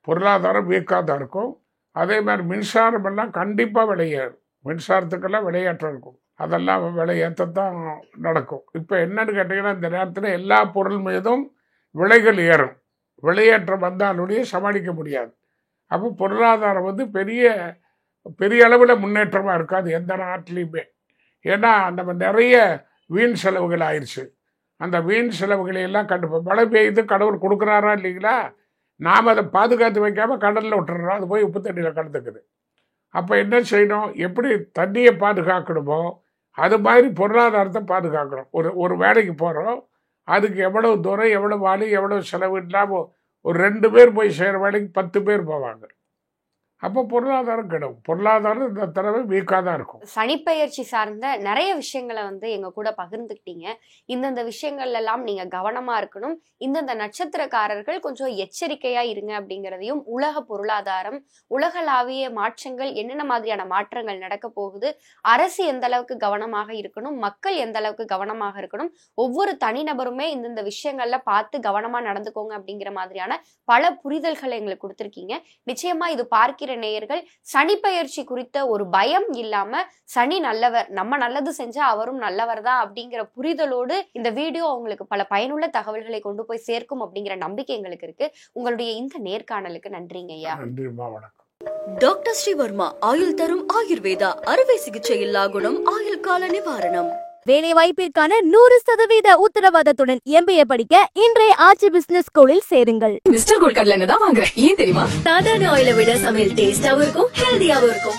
பொருளாதாரம் வீக்காக தான் இருக்கும். அதே மாதிரி மின்சாரம் எல்லாம் கண்டிப்பாக விலையேறும். மின்சாரத்துக்கெல்லாம் விலையேற்றம் இருக்கும். அதெல்லாம் விலையேற்றத்தான் நடக்கும். இப்போ என்னன்னு கேட்டிங்கன்னா, இந்த நேரத்தில் எல்லா பொருள் மீதும் விலைகள் ஏறும். விலையேற்றம் வந்தாலுடைய சமாளிக்க முடியாது. அப்போ பொருளாதாரம் வந்து பெரிய அளவில் முன்னேற்றமாக இருக்காது எந்த நாட்டிலையுமே. ஏன்னா நம்ம நிறைய வீண் செலவுகள் ஆயிடுச்சு. அந்த வீண் செலவுகளை எல்லாம் மழை பெய்யுது, கடவுள் கொடுக்குறாரா இல்லைங்களா? நாம் அதை பாதுகாத்து வைக்காமல் கடலில் விட்டுறோம். அது போய் உப்பு தண்ணியில் கலந்துக்குது. அப்போ என்ன செய்யணும்? எப்படி தண்ணியை பாதுகாக்கணுமோ அது மாதிரி பொருளாதாரத்தை பாதுகாக்கணும். ஒரு வேலைக்கு போகிறோம், அதுக்கு எவ்வளவு தூரம், எவ்வளோ வாலி, எவ்வளோ செலவு இல்லாமல் ஒரு 2 பேர் போய் செய்கிற வேலைக்கு 10 பேர் போவாங்க. அப்போ பொருளாதாரம் கெடும். பொருளாதாரம் இந்த தடவை வீக்காக தான் இருக்கும். சனிப்பெயர்ச்சி சார்ந்த நிறைய விஷயங்களை வந்து எங்க கூட பகிர்ந்துக்கிட்டீங்க. இந்தந்த விஷயங்கள்ல எல்லாம் நீங்க கவனமா இருக்கணும், இந்தந்த நட்சத்திரக்காரர்கள் கொஞ்சம் எச்சரிக்கையா இருங்க அப்படிங்கிறதையும், உலக பொருளாதாரம், உலகளாவிய மாற்றங்கள், என்னென்ன மாதிரியான மாற்றங்கள் நடக்க போகுது, அரசு எந்த அளவுக்கு கவனமாக இருக்கணும், மக்கள் எந்த அளவுக்கு கவனமாக இருக்கணும், ஒவ்வொரு தனிநபருமே இந்தந்த விஷயங்கள்ல பார்த்து கவனமா நடந்துக்கோங்க அப்படிங்கிற மாதிரியான பல புரிதல்களை எங்களுக்கு கொடுத்துருக்கீங்க. நிச்சயமா இது பார்க்கிற படிக்கிற நேயர்கள் சனிப்பெயர்ச்சி குறித்த ஒரு பயம் இல்லாம சனி நல்லவர், நம்ம நல்லது செஞ்சா அவரும் நல்லவர் தான் அப்படிங்கிற புரிதலோடு இந்த வீடியோ அவங்களுக்கு பல பயனுள்ள தகவல்களை கொண்டு போய் சேர்க்கும் அப்படிங்கிற நம்பிக்கை எங்களுக்கு இருக்கு. உங்களுடைய இந்த நேர்காணலுக்கு நன்றிங்க ஐயா. நன்றிமா, வணக்கம். டாக்டர் ஸ்ரீவர்மா ஆயுள் தரும் ஆயுர்வேதா அறுவை சிகிச்சை இல்லா குணம், ஆயுள் கால நிவாரணம். வேலை வாய்ப்பிற்கான 100% உத்தரவாதத்துடன் MBA படிக்க இன்றைய ஆச்சி பிசினஸ் ஸ்கூலில் சேருங்கள். மிஸ்டர் கோல்ட் கடலை எண்ணெய் தான் வாங்குறேன். ஏன் தெரியுமா? சாதாரண ஆயிலை விட சமையல் டேஸ்டாவும் இருக்கும், ஹெல்தியாவும் இருக்கும்.